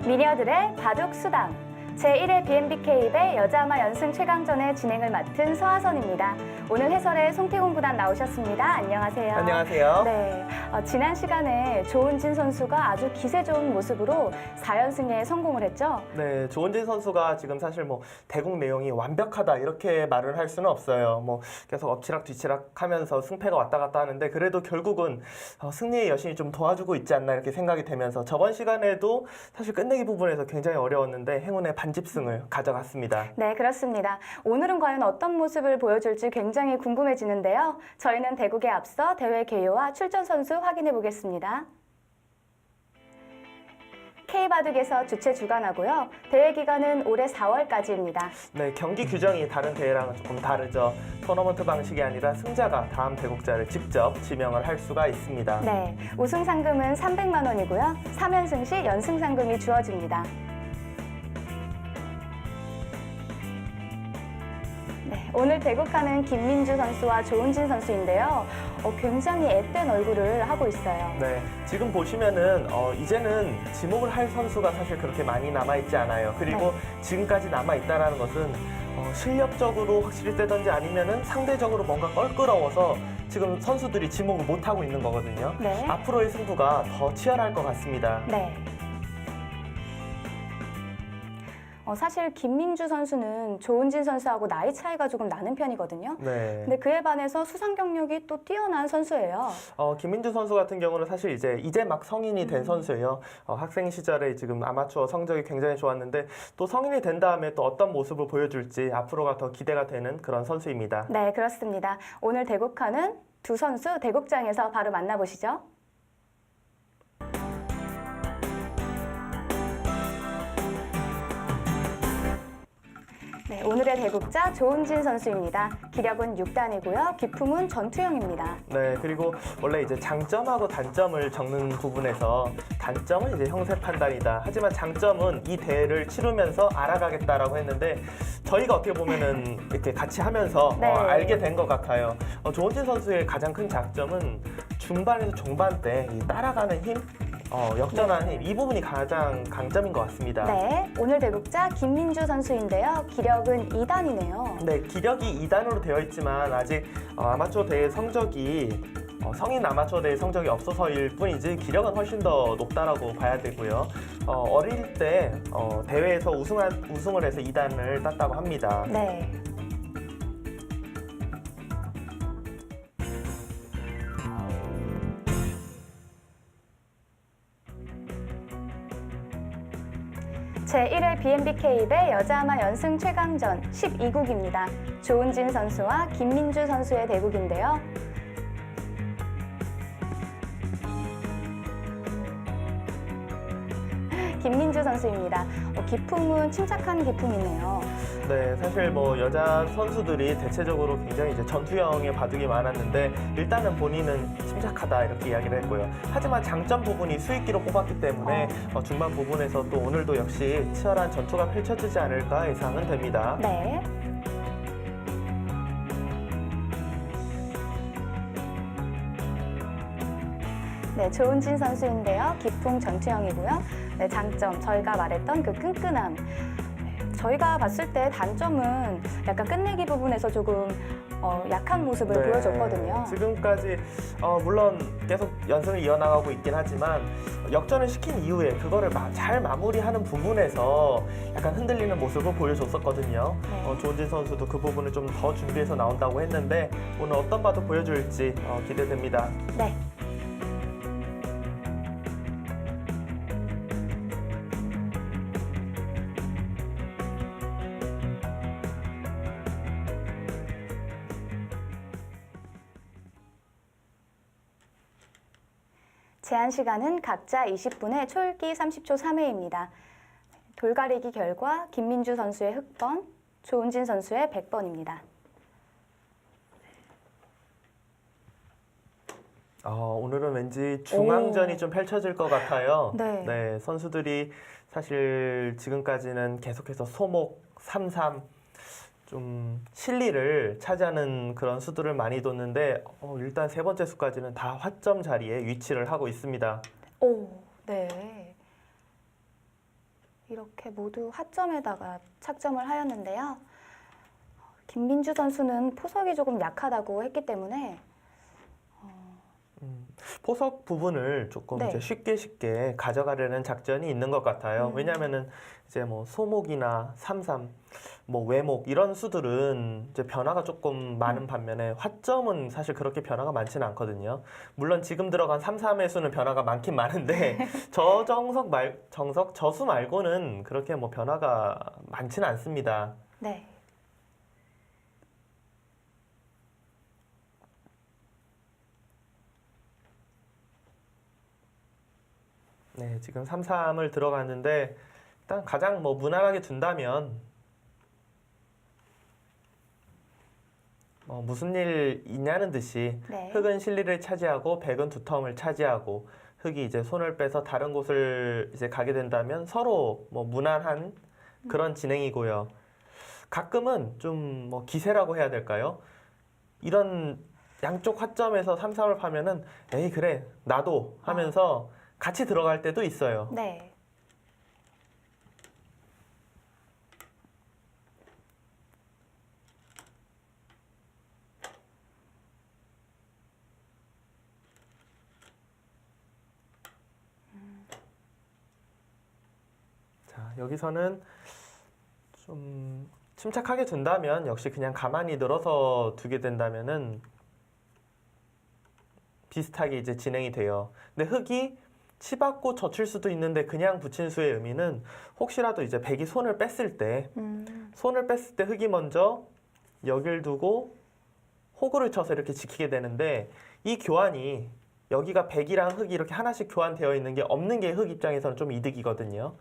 미녀들의 바둑 수당 제1회 BNBK입의 여자아마 연승 최강전의 진행을 맡은 서하선입니다. 오늘 해설에 송태곤 구단 나오셨습니다. 안녕하세요. 안녕하세요. 네, 지난 시간에 조은진 선수가 아주 기세 좋은 모습으로 4연승에 성공을 했죠. 네, 조은진 선수가 지금 사실 대국 내용이 완벽하다 이렇게 말을 할 수는 없어요. 계속 엎치락 뒤치락 하면서 승패가 왔다 갔다 하는데 그래도 결국은 승리의 여신이 좀 도와주고 있지 않나 이렇게 생각이 되면서 저번 시간에도 사실 끝내기 부분에서 굉장히 어려웠는데 행운의 반집승을 가져갔습니다. 네, 그렇습니다. 오늘은 과연 어떤 모습을 보여줄지 굉장히 궁금해지는데요. 저희는 대국에 앞서 대회 개요와 출전 선수 확인해 보겠습니다. K바둑에서 주최 주관하고요. 대회 기간은 올해 4월까지입니다. 네, 경기 규정이 다른 대회랑은 조금 다르죠. 토너먼트 방식이 아니라 승자가 다음 대국자를 직접 지명을 할 수가 있습니다. 네, 우승 상금은 300만 원이고요. 3연승 시 연승 상금이 주어집니다. 네, 오늘 대국하는 김민주 선수와 조은진 선수인데요. 굉장히 앳된 얼굴을 하고 있어요. 네, 지금 보시면은 이제는 지목을 할 선수가 사실 그렇게 많이 남아있지 않아요. 그리고 지금까지 남아있다는 것은 실력적으로 확실히 뜨든지 아니면은 상대적으로 뭔가 껄끄러워서 지금 선수들이 지목을 못하고 있는 거거든요. 네. 앞으로의 승부가 더 치열할 것 같습니다. 네. 사실 김민주 선수는 조은진 선수하고 나이 차이가 조금 나는 편이거든요. 네. 근데 그에 반해서 수상 경력이 또 뛰어난 선수예요. 김민주 선수 같은 경우는 사실 이제 막 성인이 된 선수예요. 학생 시절에 지금 아마추어 성적이 굉장히 좋았는데 또 성인이 된 다음에 또 어떤 모습을 보여줄지 앞으로가 더 기대가 되는 그런 선수입니다. 네, 그렇습니다. 오늘 대국하는 두 선수 대국장에서 바로 만나보시죠. 네, 오늘의 대국자 조은진 선수입니다. 기력은 6단이고요. 기품은 전투형입니다. 네, 그리고 원래 이제 장점하고 단점을 적는 부분에서 단점은 이제 형세 판단이다. 하지만 장점은 이 대회를 치르면서 알아가겠다라고 했는데 저희가 어떻게 보면은 이렇게 같이 하면서 네. 알게 된 것 같아요. 조은진 선수의 가장 큰 장점은 중반에서 중반 때 이 따라가는 힘, 역전하는 힘, 이 부분이 가장 강점인 것 같습니다. 네, 오늘 대국자 김민주 선수인데요. 기력은 2단이네요. 네, 기력이 2단으로 되어 있지만 아직 아마추어 대회 성적이 성인 아마추어 대회 성적이 없어서일 뿐이지 기력은 훨씬 더 높다라고 봐야 되고요. 어릴 때 대회에서 우승을 해서 2단을 땄다고 합니다. 네. 제1회 BNBK입의 여자아마 연승 최강전 12국입니다. 조은진 선수와 김민주 선수의 대국인데요. 김민주 선수입니다. 기품은 침착한 기품이네요. 네, 사실 여자 선수들이 대체적으로 굉장히 이제 전투형의 바둑이 많았는데 일단은 본인은 침착하다 이렇게 이야기를 했고요. 하지만 장점 부분이 수익기로 뽑았기 때문에 중반 부분에서 또 오늘도 역시 치열한 전투가 펼쳐지지 않을까 예상은 됩니다. 네. 네, 조은진 선수인데요. 기품 전투형이고요. 네, 장점, 저희가 말했던 그 끈끈함. 저희가 봤을 때 단점은 약간 끝내기 부분에서 조금 약한 모습을 보여줬거든요. 지금까지 물론 계속 연승을 이어나가고 있긴 하지만 역전을 시킨 이후에 그거를 잘 마무리하는 부분에서 약간 흔들리는 모습을 보여줬었거든요. 네. 조은진 선수도 그 부분을 좀 더 준비해서 나온다고 했는데 오늘 어떤 바둑 보여줄지 기대됩니다. 네. 제한 시간은 각자 20분에 초읽기 30초 3회입니다. 돌가리기 결과 김민주 선수의 흑번, 조은진 선수의 100번입니다. 오늘은 왠지 중앙전이 좀 펼쳐질 것 같아요. 네. 선수들이 사실 지금까지는 계속해서 소목, 3-3 좀 실리를 차지하는 그런 수들을 많이 뒀는데 일단 세 번째 수까지는 다 화점 자리에 위치를 하고 있습니다. 오, 네. 이렇게 모두 하점에다가 착점을 하였는데요. 김민주 선수는 포석이 조금 약하다고 했기 때문에 포석 부분을 조금 네. 이제 쉽게 가져가려는 작전이 있는 것 같아요. 왜냐하면은 이제 뭐 소목이나 삼삼, 뭐 외목 이런 수들은 이제 변화가 조금 많은 반면에 화점은 사실 그렇게 변화가 많지는 않거든요. 물론 지금 들어간 삼삼의 수는 변화가 많긴 많은데 저수 말고는 그렇게 뭐 변화가 많지는 않습니다. 네. 네, 지금 3-3을 들어갔는데 일단 가장 뭐 무난하게 둔다면 무슨 일 있냐는 듯이 네. 흑은 실리를 차지하고 백은 두텀을 차지하고 흑이 이제 손을 빼서 다른 곳을 이제 가게 된다면 서로 뭐 무난한 그런 진행이고요. 가끔은 좀 뭐 기세라고 해야 될까요? 이런 양쪽 화점에서 3-3을 파면은 에이 그래 나도 하면서 같이 들어갈 때도 있어요. 네. 자, 여기서는 좀 침착하게 둔다면 역시 그냥 가만히 늘어서 두게 된다면은 비슷하게 이제 진행이 돼요. 근데 흑이 치받고 젖힐 수도 있는데 그냥 붙인 수의 의미는 혹시라도 이제 백이 손을 뺐을 때 흑이 먼저 여길 두고 호구를 쳐서 이렇게 지키게 되는데 이 교환이 여기가 백이랑 흑이 이렇게 하나씩 교환되어 있는 게 없는 게 흑 입장에서는 좀 이득이거든요.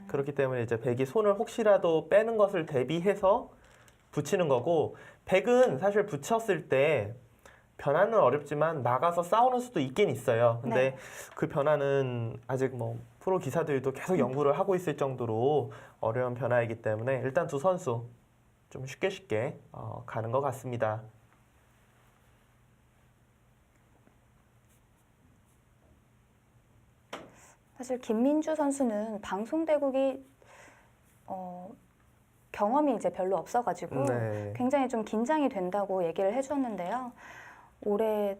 그렇기 때문에 이제 백이 손을 혹시라도 빼는 것을 대비해서 붙이는 거고 백은 사실 붙였을 때 변화는 어렵지만 나가서 싸우는 수도 있긴 있어요. 근데 네. 그 변화는 아직 뭐 프로 기사들도 계속 연구를 하고 있을 정도로 어려운 변화이기 때문에 일단 두 선수 좀 쉽게 가는 것 같습니다. 사실 김민주 선수는 방송 대국이 경험이 이제 별로 없어가지고 네. 굉장히 좀 긴장이 된다고 얘기를 해주었는데요. 올해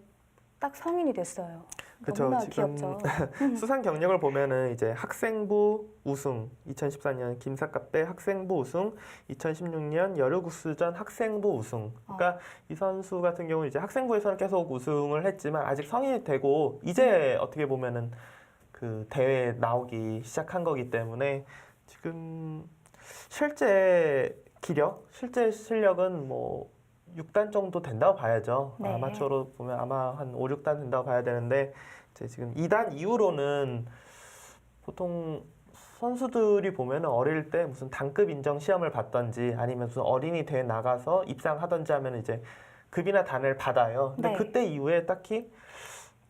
딱 성인이 됐어요. 그쵸, 너무나 지금 귀엽죠. 수상 경력을 보면은 이제 학생부 우승, 2014년 김삿갓배 학생부 우승, 2016년 여류국수전 학생부 우승. 그러니까 이 선수 같은 경우는 이제 학생부에서는 계속 우승을 했지만 아직 성인이 되고 이제 어떻게 보면은 그 대회에 나오기 시작한 거기 때문에 지금 실제 기력, 실제 실력은 뭐 6단 정도 된다고 봐야죠. 네. 아마추어로 보면 아마 한 5, 6단 된다고 봐야 되는데 이제 지금 2단 이후로는 보통 선수들이 보면 어릴 때 무슨 단급 인정 시험을 받던지 아니면 무슨 어린이 대회 나가서 입상하던지 하면 이제 급이나 단을 받아요. 근데 네. 그때 이후에 딱히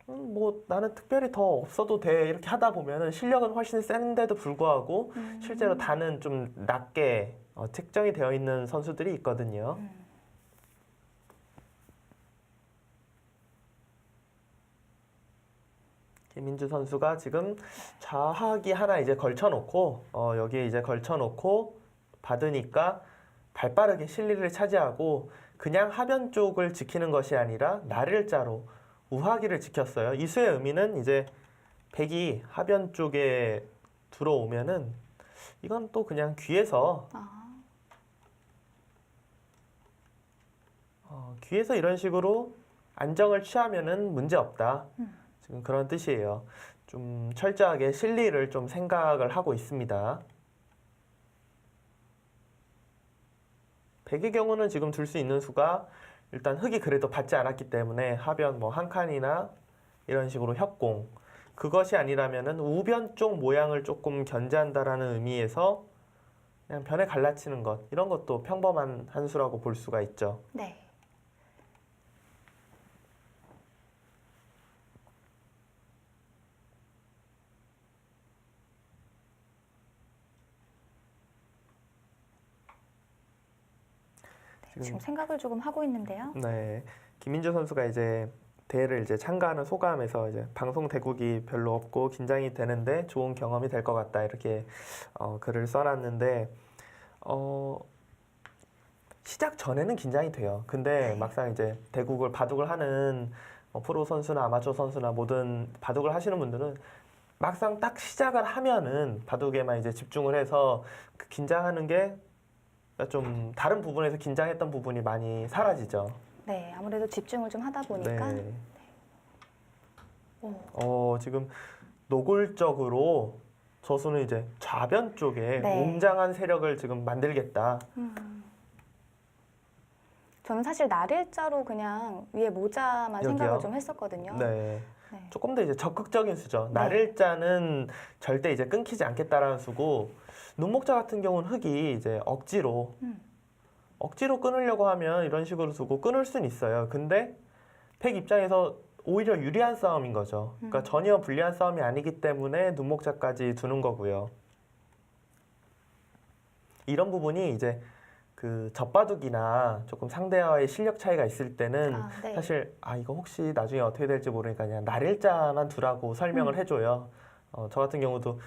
뭐 나는 특별히 더 없어도 돼 이렇게 하다 보면은 실력은 훨씬 센데도 불구하고 실제로 단은 좀 낮게 책정이 되어 있는 선수들이 있거든요. 김민주 선수가 지금 좌하기 하나 이제 걸쳐놓고 여기에 이제 걸쳐놓고 받으니까 발빠르게 실리를 차지하고 그냥 하변 쪽을 지키는 것이 아니라 나를자로 우하기를 지켰어요. 이 수의 의미는 이제 백이 하변 쪽에 들어오면은 이건 또 그냥 귀에서 귀에서 이런 식으로 안정을 취하면은 문제 없다. 지금 그런 뜻이에요. 좀 철저하게 실리를 좀 생각을 하고 있습니다. 백의 경우는 지금 둘 수 있는 수가 일단 흑이 그래도 받지 않았기 때문에 하변 뭐 한 칸이나 이런 식으로 협공 그것이 아니라면은 우변 쪽 모양을 조금 견제한다라는 의미에서 그냥 변에 갈라치는 것 이런 것도 평범한 한 수라고 볼 수가 있죠. 네. 지금 생각을 조금 하고 있는데요. 네, 김민주 선수가 이제 대회를 이제 참가하는 소감에서 이제 방송 대국이 별로 없고 긴장이 되는데 좋은 경험이 될 것 같다 이렇게 글을 써놨는데 시작 전에는 긴장이 돼요. 근데 막상 이제 대국을 바둑을 하는 프로 선수나 아마추어 선수나 모든 바둑을 하시는 분들은 막상 딱 시작을 하면은 바둑에만 이제 집중을 해서 그 긴장하는 게 좀 다른 부분에서 긴장했던 부분이 많이 사라지죠. 네, 아무래도 집중을 좀 하다 보니까. 네. 오, 지금 노골적으로 저수는 이제 좌변 쪽에 네. 웅장한 세력을 지금 만들겠다. 저는 사실 날일자로 그냥 위에 모자만 여기요? 생각을 좀 했었거든요. 네. 네. 조금 더 이제 적극적인 수죠. 네. 날일자는 절대 이제 끊기지 않겠다라는 수고, 눈목자 같은 경우는 흑이 이제 억지로 끊으려고 하면 이런 식으로 두고 끊을 수는 있어요. 근데 팩 입장에서 오히려 유리한 싸움인 거죠. 그러니까 전혀 불리한 싸움이 아니기 때문에 눈목자까지 두는 거고요. 이런 부분이 이제 그 젖바둑이나 조금 상대와의 실력 차이가 있을 때는 네. 사실 이거 혹시 나중에 어떻게 될지 모르니까 그냥 날일자만 두라고 설명을 해줘요. 저 같은 경우도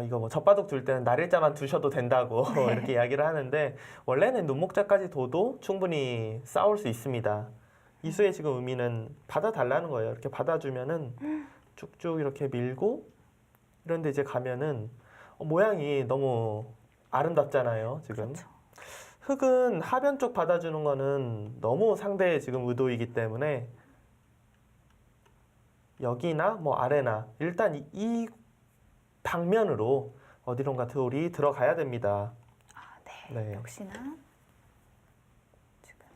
이거 뭐 젖바둑 둘 때는 날일자만 두셔도 된다고 이렇게 이야기를 하는데 원래는 눈목자까지 둬도 충분히 싸울 수 있습니다. 이 수의 지금 의미는 받아달라는 거예요. 이렇게 받아주면은 쭉쭉 이렇게 밀고 이런데 이제 가면은 모양이 너무 아름답잖아요. 지금. 그렇죠. 흑은 하변 쪽 받아주는 거는 너무 상대의 지금 의도이기 때문에 여기나 뭐 아래나 일단 이 방면으로 어디론가 돌이 들어가야 됩니다. 네. 네. 역시나. 지금.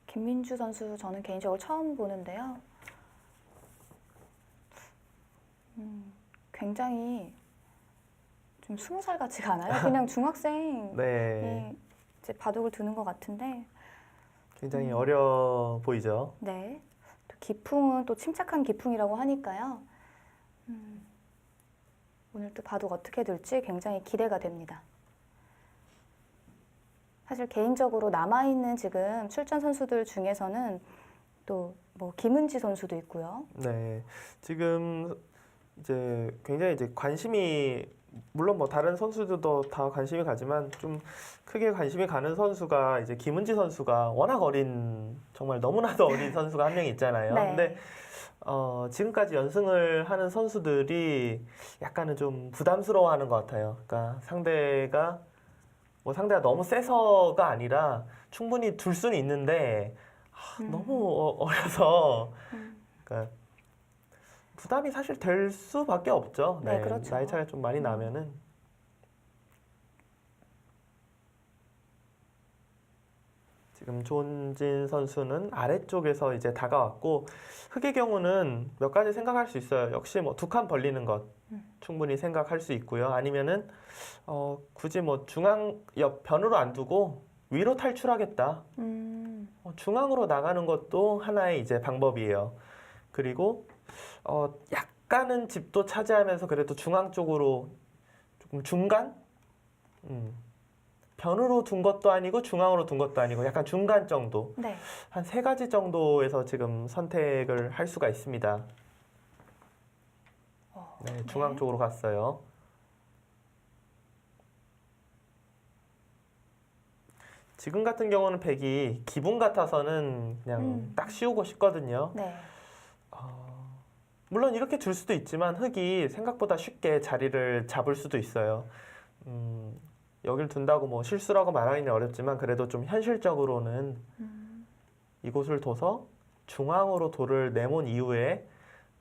김민주 선수 저는 개인적으로 처음 보는데요. 굉장히 좀 20살 같지가 않아요. 그냥 중학생이 네. 이제 바둑을 두는 것 같은데. 굉장히 어려 보이죠. 네. 또 기풍은 또 침착한 기풍이라고 하니까요. 오늘 또 바둑 어떻게 둘지 굉장히 기대가 됩니다. 사실 개인적으로 남아있는 지금 출전 선수들 중에서는 또 뭐 김은지 선수도 있고요. 네. 지금 이제 굉장히 이제 관심이 물론 뭐 다른 선수들도 다 관심이 가지만 좀 크게 관심이 가는 선수가 이제 김은지 선수가 워낙 어린 정말 너무나도 어린 선수가 한 명 있잖아요. 네. 근데 지금까지 연승을 하는 선수들이 약간은 좀 부담스러워하는 것 같아요. 그러니까 상대가 너무 세서가 아니라 충분히 둘 수는 있는데 너무 어려서 그러니까 부담이 사실 될 수밖에 없죠. 네, 그렇죠. 나이 차이가 좀 많이 나면은. 지금 조은진 선수는 아래쪽에서 이제 다가왔고 흑의 경우는 몇 가지 생각할 수 있어요. 역시 뭐 두 칸 벌리는 것 충분히 생각할 수 있고요. 아니면은 굳이 뭐 중앙 옆 변으로 안 두고 위로 탈출하겠다. 중앙으로 나가는 것도 하나의 이제 방법이에요. 그리고 약간은 집도 차지하면서 그래도 중앙 쪽으로 조금 중간? 변으로 둔 것도 아니고 중앙으로 둔 것도 아니고 약간 중간 정도. 네. 한 3가지 정도에서 지금 선택을 할 수가 있습니다. 네, 중앙 쪽으로 갔어요. 지금 같은 경우는 백이 기분 같아서는 그냥 딱 씌우고 싶거든요. 네. 물론 이렇게 둘 수도 있지만 흑이 생각보다 쉽게 자리를 잡을 수도 있어요. 여길 둔다고 뭐 실수라고 말하기는 어렵지만 그래도 좀 현실적으로는 이곳을 둬서 중앙으로 돌을 내몬 이후에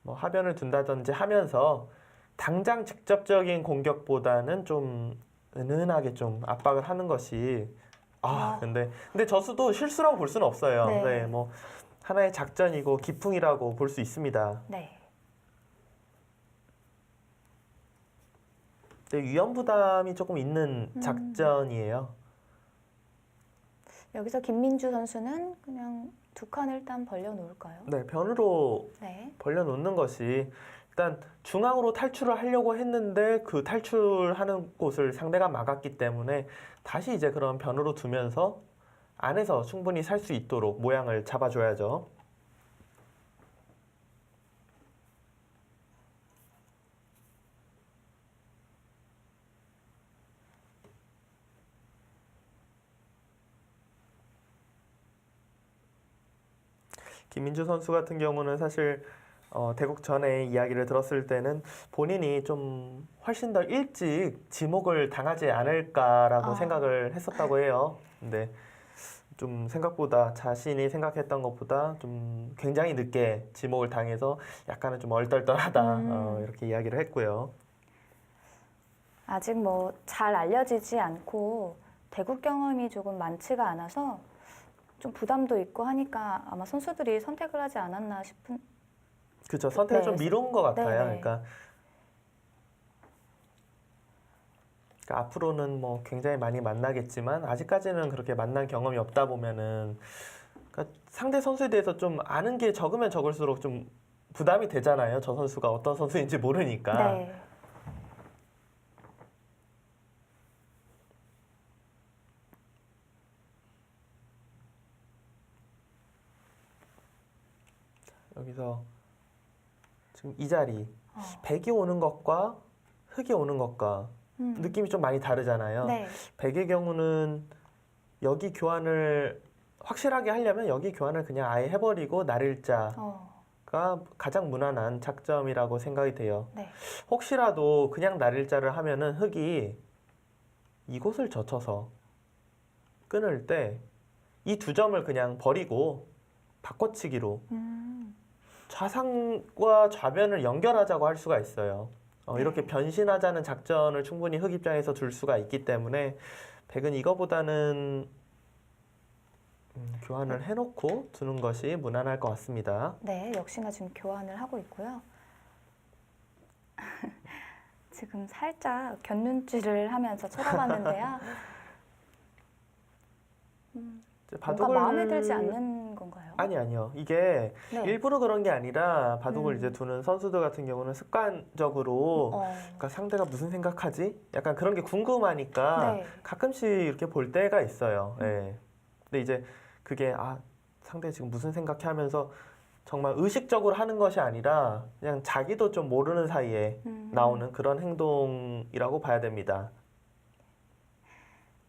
뭐 하변을 둔다든지 하면서 당장 직접적인 공격보다는 좀 은은하게 좀 압박을 하는 것이 근데 저수도 실수라고 볼 수는 없어요. 네. 네, 뭐 하나의 작전이고 기풍이라고 볼 수 있습니다. 네. 네, 위험 부담이 조금 있는 작전이에요. 여기서 김민주 선수는 그냥 두 칸을 일단 벌려 놓을까요? 네, 변으로 네. 벌려놓는 것이 일단 중앙으로 탈출을 하려고 했는데 그 탈출하는 곳을 상대가 막았기 때문에 다시 이제 그런 변으로 두면서 안에서 충분히 살 수 있도록 모양을 잡아줘야죠. 김민주 선수 같은 경우는 사실 대국 전에 이야기를 들었을 때는 본인이 좀 훨씬 더 일찍 지목을 당하지 않을까라고 아. 생각을 했었다고 해요. 근데 좀 생각보다 자신이 생각했던 것보다 좀 굉장히 늦게 지목을 당해서 약간은 좀 얼떨떨하다 이렇게 이야기를 했고요. 아직 뭐 잘 알려지지 않고 대국 경험이 조금 많지가 않아서 좀 부담도 있고 하니까 아마 선수들이 선택을 하지 않았나 싶은. 그렇죠. 선택을 네. 좀 미룬 것 같아요. 네네. 그러니까 앞으로는 뭐 굉장히 많이 만나겠지만 아직까지는 그렇게 만난 경험이 없다 보면은 그러니까 상대 선수에 대해서 좀 아는 게 적으면 적을수록 좀 부담이 되잖아요. 저 선수가 어떤 선수인지 모르니까. 네. 여기서 지금 이 자리 어. 백이 오는 것과 흑이 오는 것과 느낌이 좀 많이 다르잖아요. 네. 백의 경우는 여기 교환을 확실하게 하려면 여기 교환을 그냥 아예 해버리고 날일자가 가장 무난한 작점이라고 생각이 돼요. 네. 혹시라도 그냥 날일자를 하면은 흑이 이곳을 젖혀서 끊을 때 이 두 점을 그냥 버리고 바꿔치기로 좌상과 좌변을 연결하자고 할 수가 있어요. 이렇게 변신하자는 작전을 충분히 흑 입장에서 둘 수가 있기 때문에 백은 이거보다는 교환을 해놓고 두는 것이 무난할 것 같습니다. 네, 역시나 지금 교환을 하고 있고요. 지금 살짝 곁눈질을 하면서 쳐다봤는데요. 뭔가 마음에 들지 않는 건가요? 아니요. 이게 네. 일부러 그런 게 아니라 바둑을 이제 두는 선수들 같은 경우는 습관적으로 그러니까 상대가 무슨 생각하지? 약간 그런 게 궁금하니까 네. 가끔씩 이렇게 볼 때가 있어요. 예. 근데 이제 그게 상대 지금 무슨 생각해 하면서 정말 의식적으로 하는 것이 아니라 그냥 자기도 좀 모르는 사이에 나오는 그런 행동이라고 봐야 됩니다.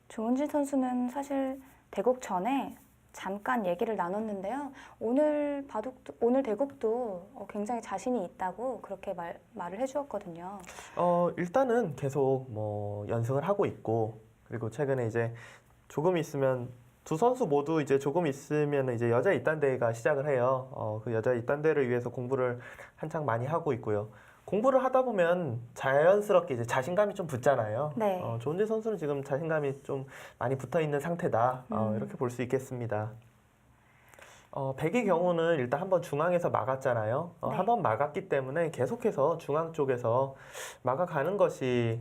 조은진 선수는 사실 대국 전에 잠깐 얘기를 나눴는데요. 오늘 대국도 굉장히 자신이 있다고 그렇게 말을 해주었거든요. 일단은 계속 뭐 연승을 하고 있고 그리고 최근에 이제 조금 있으면 두 선수 모두 이제 조금 있으면 이제 여자 입단대회가 시작을 해요. 그 여자 입단대회를 위해서 공부를 한창 많이 하고 있고요. 공부를 하다 보면 자연스럽게 이제 자신감이 좀 붙잖아요. 네. 조은지 선수는 지금 자신감이 좀 많이 붙어 있는 상태다. 이렇게 볼 수 있겠습니다. 백의 경우는 일단 한번 중앙에서 막았잖아요. 네. 한번 막았기 때문에 계속해서 중앙 쪽에서 막아가는 것이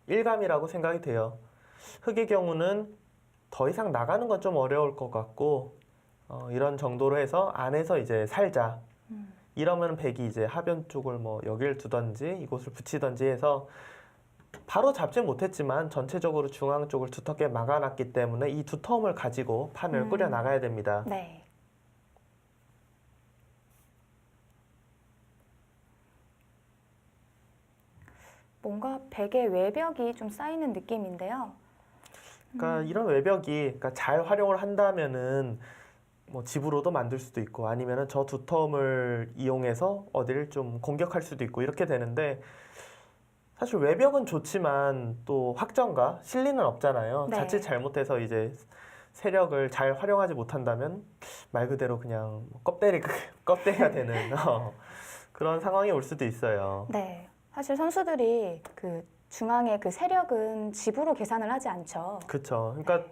일감이라고 생각이 돼요. 흑의 경우는 더 이상 나가는 건 좀 어려울 것 같고 이런 정도로 해서 안에서 이제 살자. 이러면 백이 이제 하변 쪽을 뭐 여길 두던지 이곳을 붙이던지 해서 바로 잡지 못했지만 전체적으로 중앙 쪽을 두텁게 막아놨기 때문에 이 두터움을 가지고 판을 꾸려 나가야 됩니다. 네. 뭔가 백의 외벽이 좀 쌓이는 느낌인데요. 그러니까 이런 외벽이 그러니까 잘 활용을 한다면은 뭐 집으로도 만들 수도 있고 아니면은 저 두터움을 이용해서 어디를 좀 공격할 수도 있고 이렇게 되는데 사실 외벽은 좋지만 또 확정과 실리는 없잖아요. 네. 자칫 잘못해서 이제 세력을 잘 활용하지 못한다면 말 그대로 그냥 껍데기가 되는 그런 상황이 올 수도 있어요. 네. 사실 선수들이 그 중앙의 그 세력은 집으로 계산을 하지 않죠. 그렇죠. 그러니까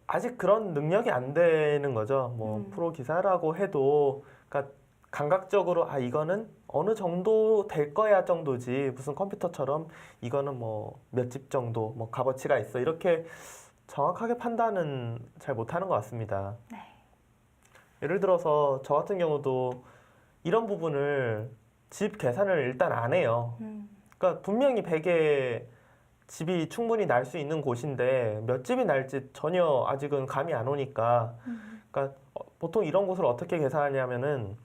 아직 그런 능력이 안 되는 거죠. 뭐 프로 기사라고 해도 그러니까 감각적으로 이거는 어느 정도 될 거야 정도지 무슨 컴퓨터처럼 이거는 뭐 몇 집 정도 뭐 값어치가 있어 이렇게 정확하게 판단은 잘 못하는 것 같습니다. 네. 예를 들어서 저 같은 경우도 이런 부분을 집 계산을 일단 안 해요. 그러니까 분명히 100에 집이 충분히 날 수 있는 곳인데 몇 집이 날지 전혀 아직은 감이 안 오니까 그러니까 보통 이런 곳을 어떻게 계산하냐면은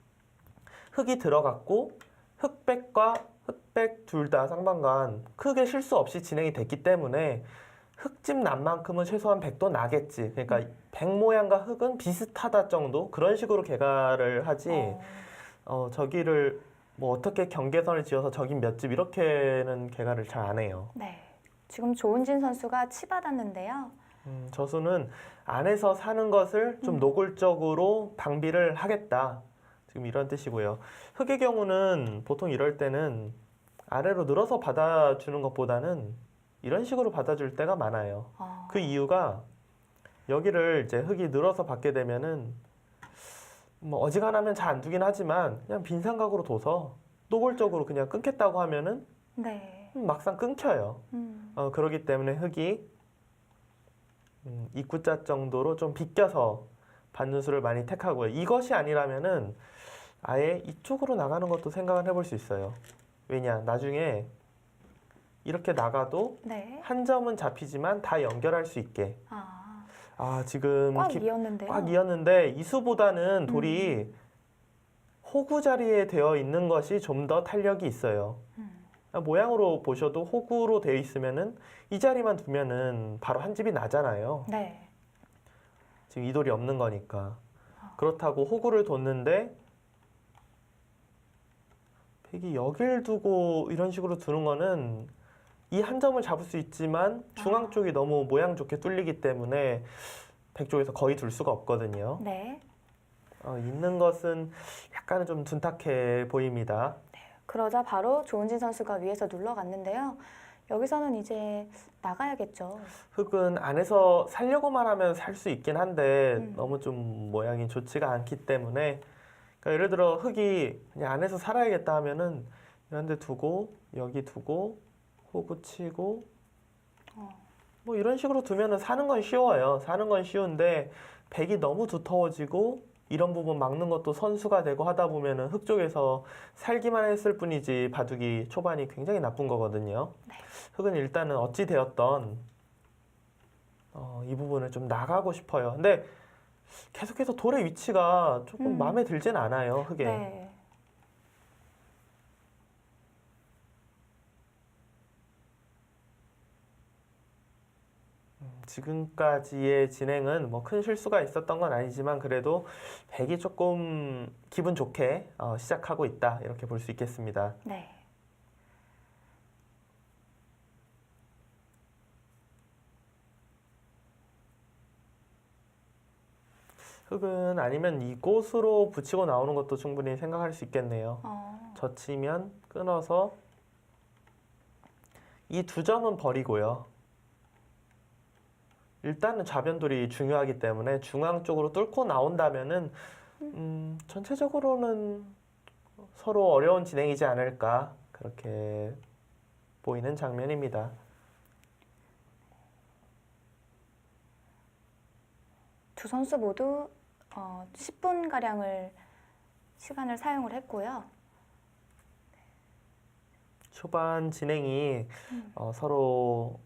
흙이 들어갔고 흙백과 흙백 둘 다 쌍방간 크게 실수 없이 진행이 됐기 때문에 흙집 난 만큼은 최소한 100도 나겠지. 그러니까 100 모양과 흙은 비슷하다 정도 그런 식으로 계산을 하지. 저기를 뭐 어떻게 경계선을 지어서 저긴 몇 집 이렇게는 계산을 잘 안 해요. 네. 지금 조은진 선수가 치받았는데요. 저수는 안에서 사는 것을 좀 노골적으로 방비를 하겠다. 지금 이런 뜻이고요. 흙의 경우는 보통 이럴 때는 아래로 늘어서 받아주는 것보다는 이런 식으로 받아줄 때가 많아요. 그 이유가 여기를 이제 흙이 늘어서 받게 되면은 뭐 어지간하면 잘 안 두긴 하지만 그냥 빈 삼각으로 둬서 노골적으로 그냥 끊겠다고 하면은 네. 막상 끊겨요. 그렇기 때문에 흙이 입구자 정도로 좀 비껴서 받는 수를 많이 택하고요. 이것이 아니라면은 아예 이쪽으로 나가는 것도 생각을 해볼 수 있어요. 왜냐, 나중에 이렇게 나가도 네. 한 점은 잡히지만 다 연결할 수 있게. 지금 꽉 이었는데요. 꽉 이었는데 이수보다는 돌이 호구 자리에 되어 있는 것이 좀 더 탄력이 있어요. 모양으로 보셔도 호구로 되어 있으면은 이 자리만 두면은 바로 한 집이 나잖아요. 네. 지금 이 돌이 없는 거니까. 그렇다고 호구를 뒀는데 백이 여길 두고 이런 식으로 두는 거는 이 한 점을 잡을 수 있지만 중앙 쪽이 너무 모양 좋게 뚫리기 때문에 백 쪽에서 거의 둘 수가 없거든요. 네. 있는 것은 약간은 좀 둔탁해 보입니다. 그러자 바로 조은진 선수가 위에서 눌러갔는데요. 여기서는 이제 나가야겠죠. 흙은 안에서 살려고만 하면 살 수 있긴 한데 너무 좀 모양이 좋지가 않기 때문에 그러니까 예를 들어 흙이 그냥 안에서 살아야겠다 하면은 이런 데 두고 여기 두고 호구 치고 뭐 이런 식으로 두면은 사는 건 쉬워요. 사는 건 쉬운데 백이 너무 두터워지고 이런 부분 막는 것도 선수가 되고 하다 보면은 흙 쪽에서 살기만 했을 뿐이지 바둑이 초반이 굉장히 나쁜 거거든요. 네. 흙은 일단은 어찌 되었던 이 부분을 좀 나가고 싶어요. 근데 계속해서 돌의 위치가 조금 마음에 들진 않아요, 흙에. 네. 지금까지의 진행은 뭐 큰 실수가 있었던 건 아니지만 그래도 백이 조금 기분 좋게 시작하고 있다 이렇게 볼 수 있겠습니다. 네. 흙은 아니면 이곳으로 붙이고 나오는 것도 충분히 생각할 수 있겠네요. 젖히면 끊어서 이 두 점은 버리고요. 일단은 좌변돌이 중요하기 때문에 중앙 쪽으로 뚫고 나온다면은 전체적으로는 서로 어려운 진행이지 않을까 그렇게 보이는 장면입니다. 두 선수 모두 10분 가량을 시간을 사용을 했고요. 초반 진행이 서로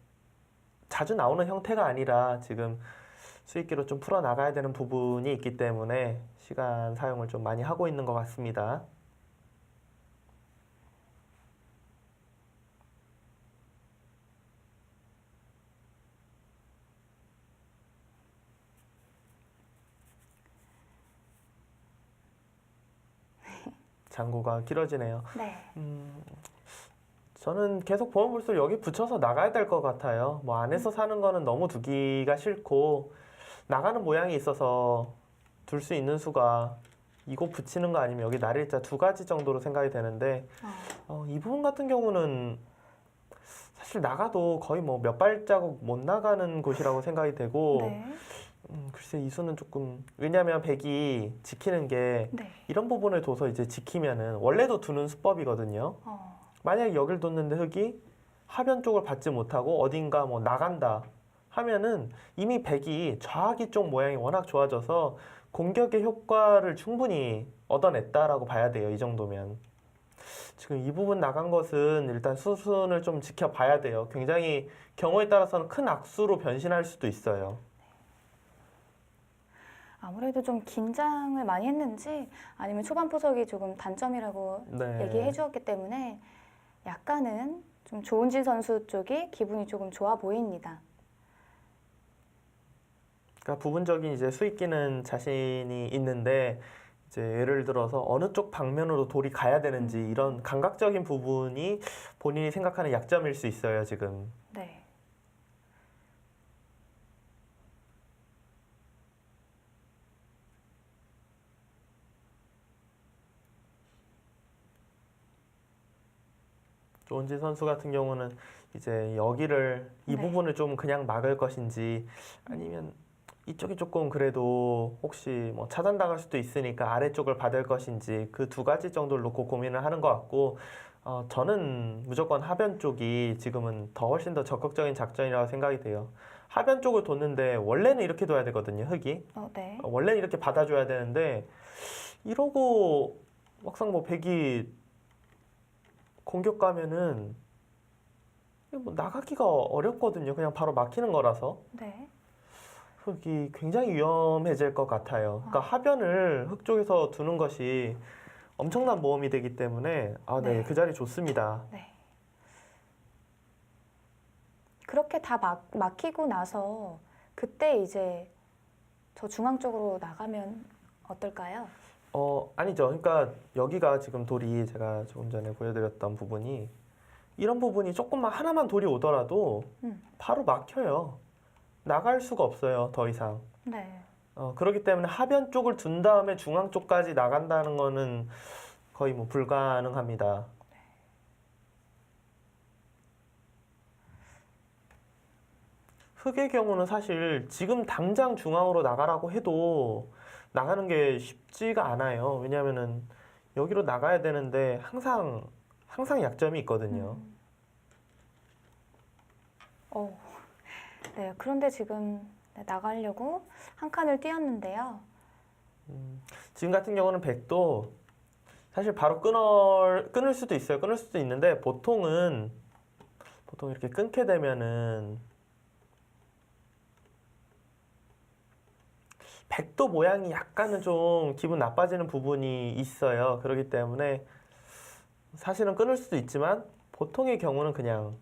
자주 나오는 형태가 아니라 지금 수익기로 좀 풀어 나가야 되는 부분이 있기 때문에 시간 사용을 좀 많이 하고 있는 것 같습니다. 장구가 길어지네요. 네. 저는 계속 보면 볼수록 여기 붙여서 나가야 될 것 같아요. 뭐 안에서 사는 거는 너무 두기가 싫고 나가는 모양이 있어서 둘 수 있는 수가 이곳 붙이는 거 아니면 여기 날일자 두 가지 정도로 생각이 되는데 이 부분 같은 경우는 사실 나가도 거의 뭐 몇 발자국 못 나가는 곳이라고 생각이 되고 네. 글쎄 이 수는 조금 왜냐하면 백이 지키는 게 네. 이런 부분을 둬서 이제 지키면은 원래도 두는 수법이거든요. 만약에 여길 뒀는데 흙이 하변 쪽을 받지 못하고 어딘가 뭐 나간다 하면은 이미 백이 좌하기 쪽 모양이 워낙 좋아져서 공격의 효과를 충분히 얻어냈다라고 봐야 돼요. 이 정도면. 지금 이 부분 나간 것은 일단 수순을 좀 지켜봐야 돼요. 굉장히 경우에 따라서는 큰 악수로 변신할 수도 있어요. 아무래도 좀 긴장을 많이 했는지 아니면 초반 포석이 조금 단점이라고 네. 얘기해 주었기 때문에 약간은 좀 조은진 선수 쪽이 기분이 조금 좋아 보입니다. 그러니까 부분적인 이제 수익기는 자신이 있는데 이제 예를 들어서 어느 쪽 방면으로 돌이 가야 되는지 이런 감각적인 부분이 본인이 생각하는 약점일 수 있어요, 지금. 네. 조은진 선수 같은 경우는 이제 여기를 이 네. 부분을 좀 그냥 막을 것인지 아니면 이쪽이 조금 그래도 혹시 뭐 차단당할 수도 있으니까 아래쪽을 받을 것인지 그 두 가지 정도를 놓고 고민을 하는 것 같고 저는 무조건 하변 쪽이 지금은 더 훨씬 더 적극적인 작전이라고 생각이 돼요. 하변 쪽을 뒀는데 원래는 이렇게 둬야 되거든요, 흙이. 네. 원래는 이렇게 받아줘야 되는데 이러고 막상 뭐 백이 공격 가면은 이거 뭐 나가기가 어렵거든요. 그냥 바로 막히는 거라서. 네. 흙이 굉장히 위험해질 것 같아요. 그러니까 하변을 흙 쪽에서 두는 것이 엄청난 모험이 되기 때문에 네. 그 자리 좋습니다. 네. 그렇게 다 막히고 나서 그때 이제 저 중앙 쪽으로 나가면 어떨까요? 아니죠. 그러니까 여기가 지금 돌이 제가 조금 전에 보여드렸던 부분이 이런 부분이 조금만 하나만 돌이 오더라도 바로 막혀요. 나갈 수가 없어요. 더 이상. 네. 그렇기 때문에 하변 쪽을 둔 다음에 중앙 쪽까지 나간다는 거는 거의 뭐 불가능합니다. 흙의 경우는 사실 지금 당장 중앙으로 나가라고 해도 나가는 게 쉽지가 않아요. 왜냐하면은 여기로 나가야 되는데 항상 약점이 있거든요. 네. 그런데 지금 나가려고 한 칸을 띄었는데요. 지금 같은 경우는 백도 사실 바로 끊을 수도 있어요. 끊을 수도 있는데 보통 이렇게 끊게 되면은 백도 모양이 약간은 좀 기분 나빠지는 부분이 있어요. 그렇기 때문에 사실은 끊을 수도 있지만 보통의 경우는 그냥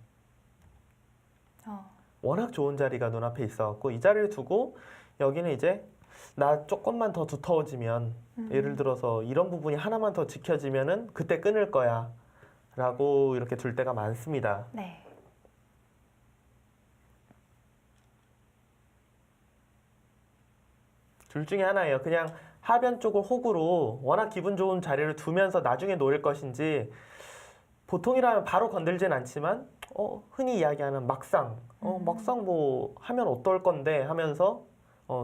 워낙 좋은 자리가 눈앞에 있어갖고 이 자리를 두고 여기는 이제 나 조금만 더 두터워지면 예를 들어서 이런 부분이 하나만 더 지켜지면은 그때 끊을 거야 라고 이렇게 둘 때가 많습니다. 네. 둘 중에 하나예요. 그냥 하변 쪽을 호구로 워낙 기분 좋은 자리를 두면서 나중에 노릴 것인지 보통이라면 바로 건들진 않지만 흔히 이야기하는 막상 막상 뭐 하면 어떨 건데 하면서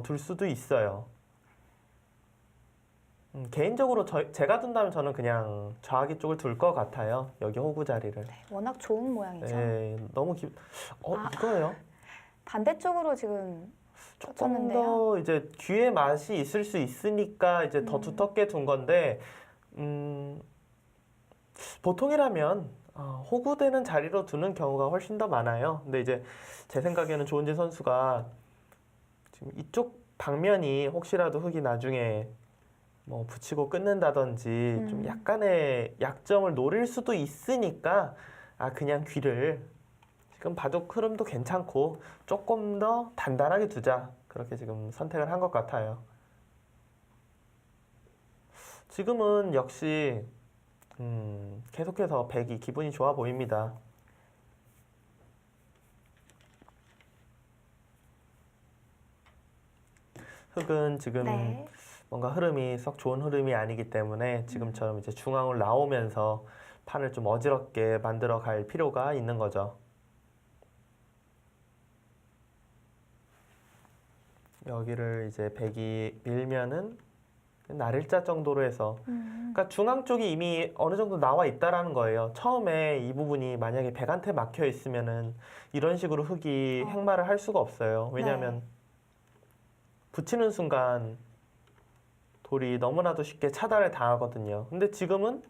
둘 수도 있어요. 개인적으로 제가 둔다면 저는 그냥 좌하기 쪽을 둘 것 같아요. 여기 호구 자리를. 네. 워낙 좋은 모양이죠. 네, 너무 이거예요. 반대쪽으로 지금 조금 쳤는데요. 더 이제 귀의 맛이 있을 수 있으니까 이제 더 두텁게 둔 건데 보통이라면 호구되는 자리로 두는 경우가 훨씬 더 많아요. 근데 이제 제 생각에는 조은진 선수가 지금 이쪽 방면이 혹시라도 흙이 나중에 뭐 붙이고 끊는다든지 좀 약간의 약점을 노릴 수도 있으니까 그냥 귀를 지금 바둑 흐름도 괜찮고 조금 더 단단하게 두자 그렇게 지금 선택을 한 것 같아요. 지금은 역시 계속해서 백이 기분이 좋아 보입니다. 흙은 지금 네. 뭔가 흐름이 썩 좋은 흐름이 아니기 때문에 지금처럼 이제 중앙으로 나오면서 판을 좀 어지럽게 만들어 갈 필요가 있는 거죠. 여기를 이제 백이 밀면은 날일자 정도로 해서 그러니까 중앙 쪽이 이미 어느 정도 나와 있다라는 거예요. 처음에 이 부분이 만약에 백한테 막혀 있으면은 이런 식으로 흙이 행마를 할 수가 없어요. 왜냐하면 붙이는 순간 돌이 너무나도 쉽게 차단을 당하거든요. 근데 지금은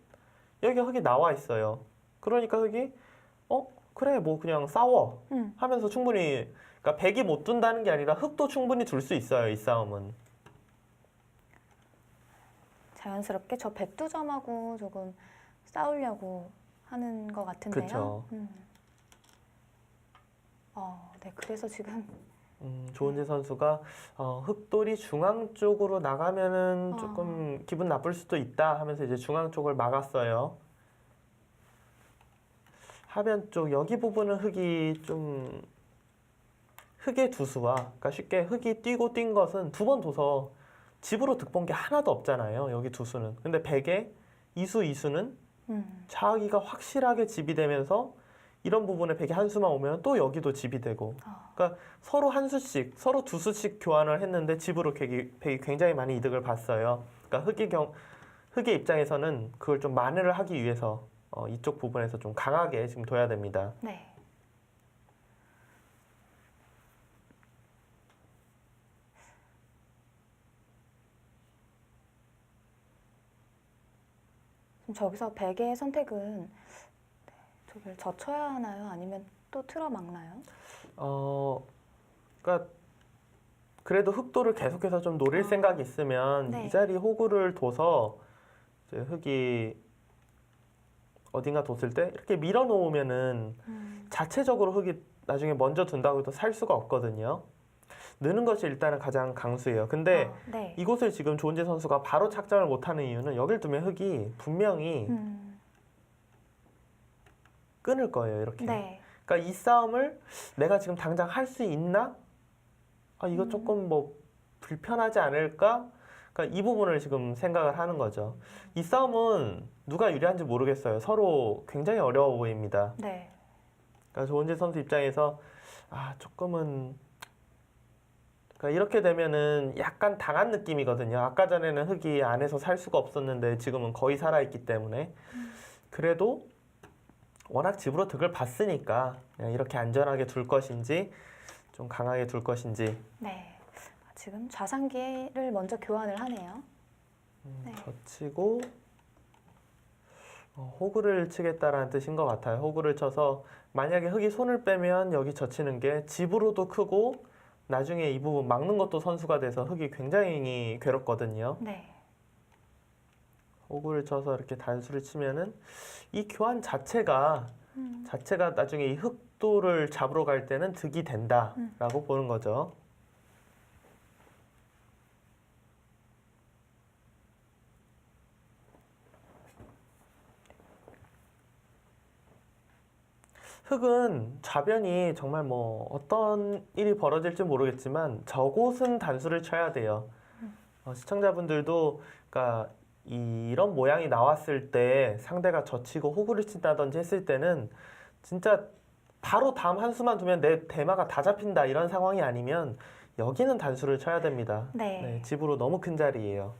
여기 흙이 나와 있어요. 그러니까 흙이 그래 뭐 그냥 싸워 하면서 충분히 그러니까 백이 못 둔다는 게 아니라 흙도 충분히 둘 수 있어요. 이 싸움은. 자연스럽게 저 백두점하고 조금 싸우려고 하는 것 같은데요. 그쵸. 네, 그래서 지금 조은재 선수가 흑돌이 중앙 쪽으로 나가면은 조금 기분 나쁠 수도 있다 하면서 이제 중앙 쪽을 막았어요. 하변 쪽 여기 부분은 흙이 좀 흙의 두수와 그러니까 쉽게 흙이 뛰고 뛴 것은 두 번 둬서 집으로 득본 게 하나도 없잖아요. 여기 두수는. 근데 백의 이수는 자기가 확실하게 집이 되면서 이런 부분에 백이 한 수만 오면 또 여기도 집이 되고 그러니까 서로 한 수씩 서로 두 수씩 교환을 했는데 집으로 백이 굉장히 많이 이득을 봤어요. 그러니까 흙의 입장에서는 그걸 좀 만회를 하기 위해서 이쪽 부분에서 좀 강하게 지금 둬야 됩니다. 네. 지금 저기서 백의 선택은 저길 젖혀야 하나요? 아니면 또 틀어막나요? 그러니까 그래도 흑도를 계속해서 좀 노릴 생각이 있으면 네. 이 자리 호구를 둬서 이제 흙이 어딘가 뒀을 때 이렇게 밀어 놓으면은 자체적으로 흙이 나중에 먼저 둔다고 해도 살 수가 없거든요. 느는 것이 일단은 가장 강수예요. 근데 네. 이곳을 지금 조은재 선수가 바로 착점을 못하는 이유는 여길 두면 흙이 분명히 끊을 거예요. 이렇게. 네. 그러니까 이 싸움을 내가 지금 당장 할 수 있나? 이거 조금 뭐 불편하지 않을까? 그러니까 이 부분을 지금 생각을 하는 거죠. 이 싸움은 누가 유리한지 모르겠어요. 서로 굉장히 어려워 보입니다. 네. 그러니까 조은재 선수 입장에서 조금은 그러니까 이렇게 되면은 약간 당한 느낌이거든요. 아까 전에는 흙이 안에서 살 수가 없었는데 지금은 거의 살아있기 때문에 그래도 워낙 집으로 득을 봤으니까 그냥 이렇게 안전하게 둘 것인지 좀 강하게 둘 것인지. 네. 지금 좌상기를 먼저 교환을 하네요. 네. 젖히고 호구를 치겠다라는 뜻인 것 같아요. 호구를 쳐서 만약에 흙이 손을 빼면 여기 젖히는 게 집으로도 크고 나중에 이 부분 막는 것도 선수가 돼서 흙이 굉장히 괴롭거든요. 네. 호구를 쳐서 이렇게 단수를 치면은 이 교환 자체가 나중에 이 흑도를 잡으러 갈 때는 득이 된다라고 보는 거죠. 흑은 좌변이 정말 뭐 어떤 일이 벌어질지 모르겠지만 저곳은 단수를 쳐야 돼요. 시청자분들도 그러니까 이런 모양이 나왔을 때 상대가 젖히고 호구를 친다든지 했을 때는 진짜 바로 다음 한 수만 두면 내 대마가 다 잡힌다 이런 상황이 아니면 여기는 단수를 쳐야 됩니다. 네. 집으로 너무 큰 자리예요.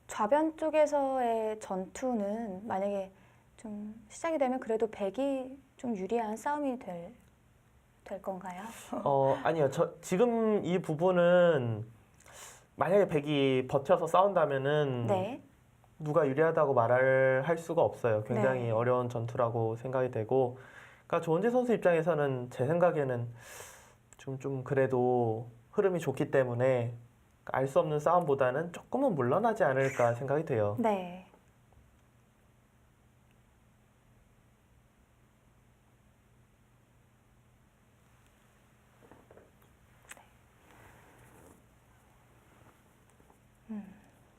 좌변 쪽에서의 전투는 만약에 좀 시작이 되면 그래도 백이 좀 유리한 싸움이 될 건가요? 아니요. 지금 이 부분은 만약에 백이 버텨서 싸운다면은 네. 누가 유리하다고 말을 할 수가 없어요. 굉장히 네. 어려운 전투라고 생각이 되고, 그러니까 조은재 선수 입장에서는 제 생각에는 좀 그래도 흐름이 좋기 때문에 알 수 없는 싸움보다는 조금은 물러나지 않을까 생각이 돼요. 네.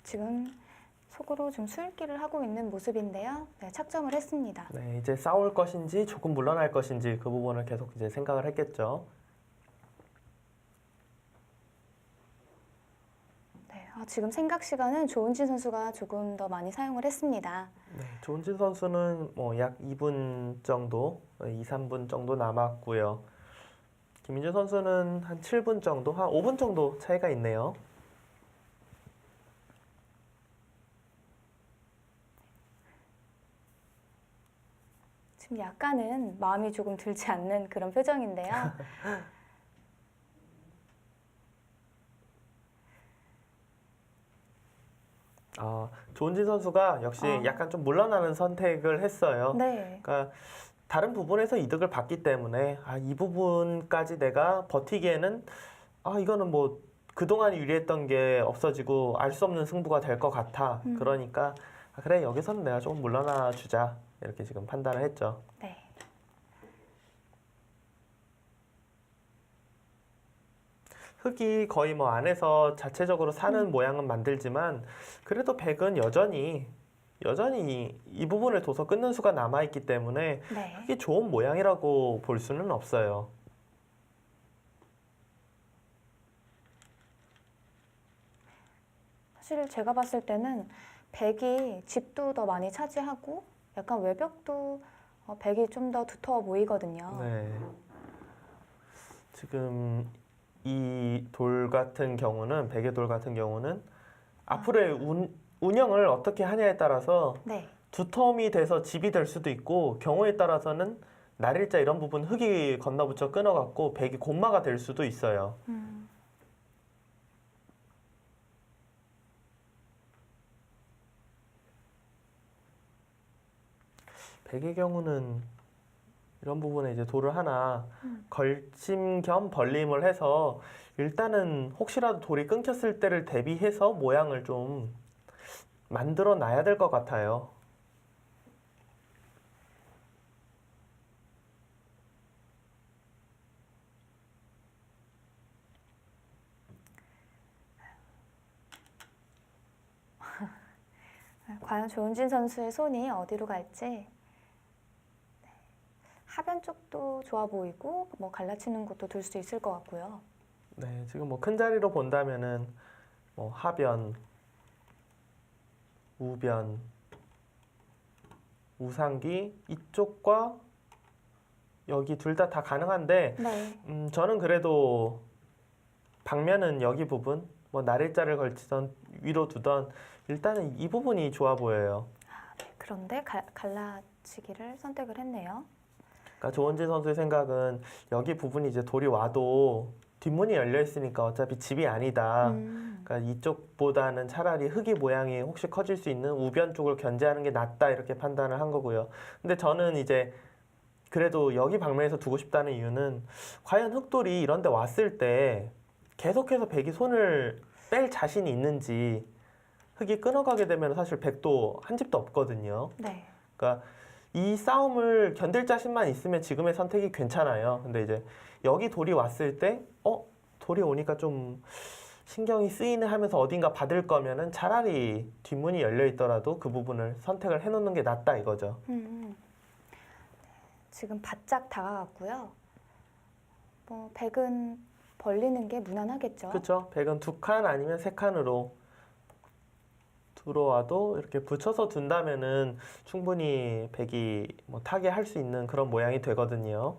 지금 속으로 좀 수읽기를 하고 있는 모습인데요. 네, 착점을 했습니다. 네, 이제 싸울 것인지 조금 물러날 것인지 그 부분을 계속 이제 생각을 했겠죠. 네, 지금 생각 시간은 조은진 선수가 조금 더 많이 사용을 했습니다. 네, 조은진 선수는 뭐 약 2분 정도, 2, 3분 정도 남았고요. 김민준 선수는 한 7분 정도, 한 5분 정도 차이가 있네요. 지금 약간은 마음이 조금 들지 않는 그런 표정인데요. 조은진 선수가 역시 약간 좀 물러나는 선택을 했어요. 네. 그러니까 다른 부분에서 이득을 봤기 때문에 이 부분까지 내가 버티기에는 이거는 뭐 그동안 유리했던 게 없어지고 알 수 없는 승부가 될 것 같아. 그러니까 그래 여기서는 내가 조금 물러나 주자 이렇게 지금 판단을 했죠. 네. 흙이 거의 뭐 안에서 자체적으로 사는 모양은 만들지만 그래도 백은 여전히 이 부분을 둬서 끊는 수가 남아있기 때문에 네. 흙이 좋은 모양이라고 볼 수는 없어요. 사실 제가 봤을 때는 백이 집도 더 많이 차지하고 약간 외벽도 백이 좀 더 두터워 보이거든요. 네. 지금 이 돌 같은 경우는 백의 돌 같은 경우는 앞으로의 운영을 어떻게 하냐에 따라서 네. 두텀이 돼서 집이 될 수도 있고 경우에 따라서는 날일자 이런 부분 흙이 건너붙여 끊어갖고 백이 곤마가 될 수도 있어요. 백의 경우는 이런 부분에 이제 돌을 하나 걸침 겸 벌림을 해서 일단은 혹시라도 돌이 끊겼을 때를 대비해서 모양을 좀 만들어 놔야 될 것 같아요. 과연 조은진 선수의 손이 어디로 갈지. 네. 하변 쪽도 좋아 보이고 뭐 갈라치는 것도 둘 수 있을 것 같고요. 네, 지금 뭐 큰 자리로 본다면은 뭐 하변, 우변, 우상기 이쪽과 여기 둘 다 가능한데 네. 저는 그래도 방면은 여기 부분 뭐 날일자를 걸치던 위로 두던 일단은 이 부분이 좋아 보여요. 네. 그런데 갈라치기를 선택을 했네요. 그러니까 조은진 선수의 생각은 여기 부분이 이제 돌이 와도 뒷문이 열려 있으니까 어차피 집이 아니다. 그러니까 이쪽보다는 차라리 흙이 모양이 혹시 커질 수 있는 우변 쪽을 견제하는 게 낫다 이렇게 판단을 한 거고요. 근데 저는 이제 그래도 여기 방면에서 두고 싶다는 이유는 과연 흙돌이 이런 데 왔을 때 계속해서 백이 손을 뺄 자신이 있는지 흙이 끊어가게 되면 사실 백도 한 집도 없거든요. 네. 그러니까 이 싸움을 견딜 자신만 있으면 지금의 선택이 괜찮아요. 근데 이제 여기 돌이 왔을 때 돌이 오니까 좀 신경이 쓰이네 하면서 어딘가 받을 거면은 차라리 뒷문이 열려 있더라도 그 부분을 선택을 해놓는 게 낫다 이거죠. 지금 바짝 다가갔고요. 뭐 백은 벌리는 게 무난하겠죠. 그렇죠. 백은 2칸 아니면 3칸으로 들어와도 이렇게 붙여서 둔다면은 충분히 백이 뭐 타게 할 수 있는 그런 모양이 되거든요.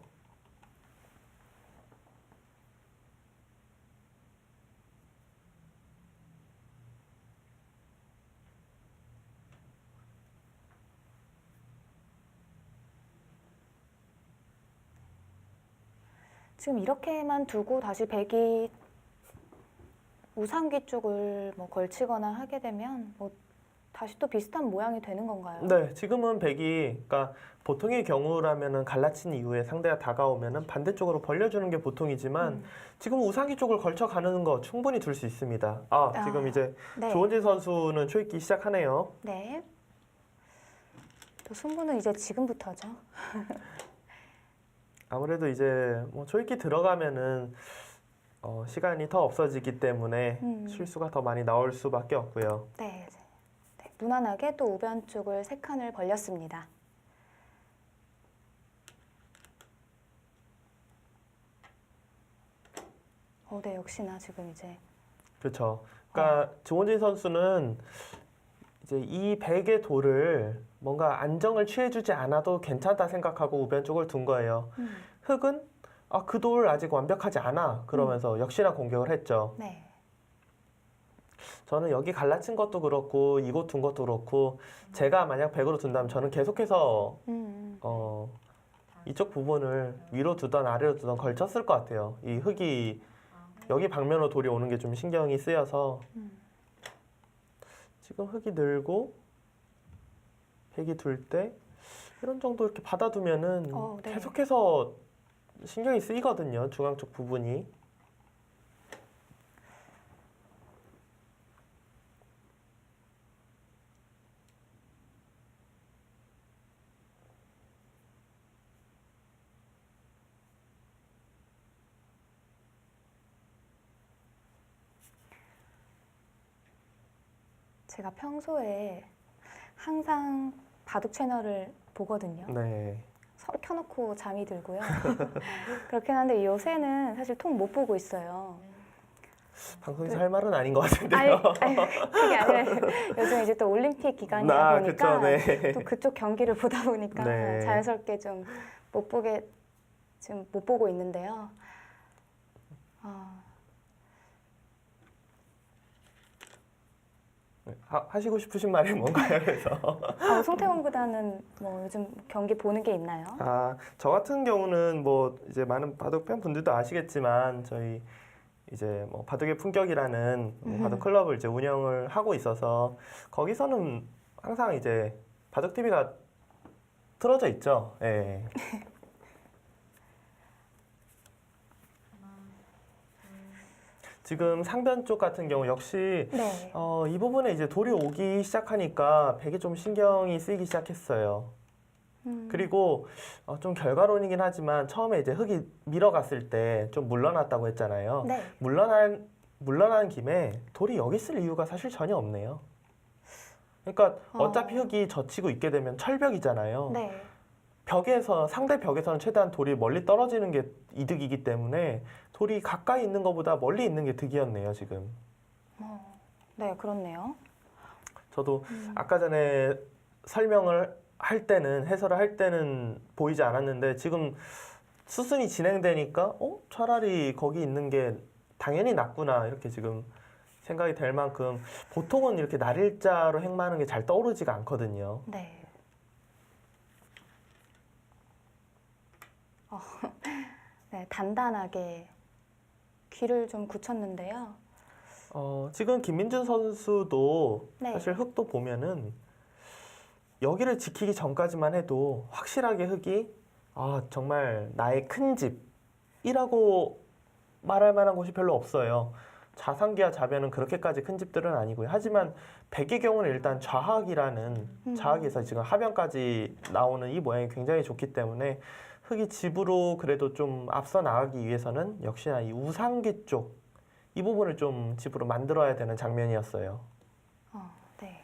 지금 이렇게만 두고 다시 백이 우상귀 쪽을 뭐 걸치거나 하게 되면 뭐 다시 또 비슷한 모양이 되는 건가요? 네, 지금은 백이 그러니까 보통의 경우라면은 갈라친 이후에 상대가 다가오면은 반대쪽으로 벌려주는 게 보통이지만 지금 우상기 쪽을 걸쳐 가는 거 충분히 둘 수 있습니다. 지금 이제 네. 조은진 선수는 초읽기 시작하네요. 네. 또 승부는 이제 지금부터죠. 아무래도 이제 뭐 초읽기 들어가면은 시간이 더 없어지기 때문에 실수가 더 많이 나올 수밖에 없고요. 네. 네. 무난하게 또 우변 쪽을 3칸을 벌렸습니다. 네, 역시나 지금 이제 그렇죠. 그러니까 조은진 선수는 이제 이 백의 돌을 뭔가 안정을 취해주지 않아도 괜찮다 생각하고 우변 쪽을 둔 거예요. 흙은 그 돌 아직 완벽하지 않아 그러면서 역시나 공격을 했죠. 네. 저는 여기 갈라친 것도 그렇고 이곳 둔 것도 그렇고 제가 만약 100으로 둔다면 저는 계속해서 이쪽 부분을 위로 두던 아래로 두던 걸쳤을 것 같아요. 이 흙이 여기 방면으로 돌이 오는 게 좀 신경이 쓰여서 지금 흙이 늘고 백이 둘 때 이런 정도 이렇게 받아두면은 네. 계속해서 신경이 쓰이거든요. 중앙 쪽 부분이. 제가 평소에 항상 바둑 채널을 보거든요. 네. 켜놓고 잠이 들고요. 그렇긴 한데 요새는 사실 통 못 보고 있어요. 방송에서 할 말은 아닌 것 같은데요. 그게 아니라 요즘 이제 또 올림픽 기간이다 보니까 그쵸, 네. 또 그쪽 경기를 보다 보니까 네. 자연스럽게 좀 못 보고 있는데요. 하시고 싶으신 말이 뭔가요? 그래서 송태곤 구단은 뭐 요즘 경기 보는 게 있나요? 저 같은 경우는 뭐 이제 많은 바둑 팬 분들도 아시겠지만 저희 이제 뭐 바둑의 품격이라는 바둑 클럽을 이제 운영을 하고 있어서 거기서는 항상 이제 바둑 TV가 틀어져 있죠. 예. 지금 상변 쪽 같은 경우 역시 네. 이 부분에 이제 돌이 오기 시작하니까 백이 좀 신경이 쓰이기 시작했어요. 그리고 좀 결과론이긴 하지만 처음에 이제 흙이 밀어갔을 때 좀 물러났다고 했잖아요. 네. 물러난 김에 돌이 여기 쓸 이유가 사실 전혀 없네요. 그러니까 어차피 흙이 젖히고 있게 되면 철벽이잖아요. 네. 상대 벽에서는 최대한 돌이 멀리 떨어지는 게 이득이기 때문에 돌이 가까이 있는 것보다 멀리 있는 게 득이었네요, 지금. 네, 그렇네요. 저도 아까 전에 설명을 할 때는, 해설을 할 때는 보이지 않았는데 지금 수순이 진행되니까 차라리 거기 있는 게 당연히 낫구나 이렇게 지금 생각이 될 만큼 보통은 이렇게 날일자로 행마하는 게 잘 떠오르지가 않거든요. 네. 네, 단단하게 귀를 좀 굳혔는데요. 지금 김민준 선수도 네. 사실 흙도 보면은 여기를 지키기 전까지만 해도 확실하게 흙이 정말 나의 큰 집이라고 말할 만한 곳이 별로 없어요. 좌상기와 좌변은 그렇게까지 큰 집들은 아니고요. 하지만 백의 경우는 일단 좌학이라는 좌학에서 지금 하변까지 나오는 이 모양이 굉장히 좋기 때문에 흙이 집으로 그래도 좀 앞서 나가기 위해서는 역시나 이 우상기 쪽 이 부분을 좀 집으로 만들어야 되는 장면이었어요. 네.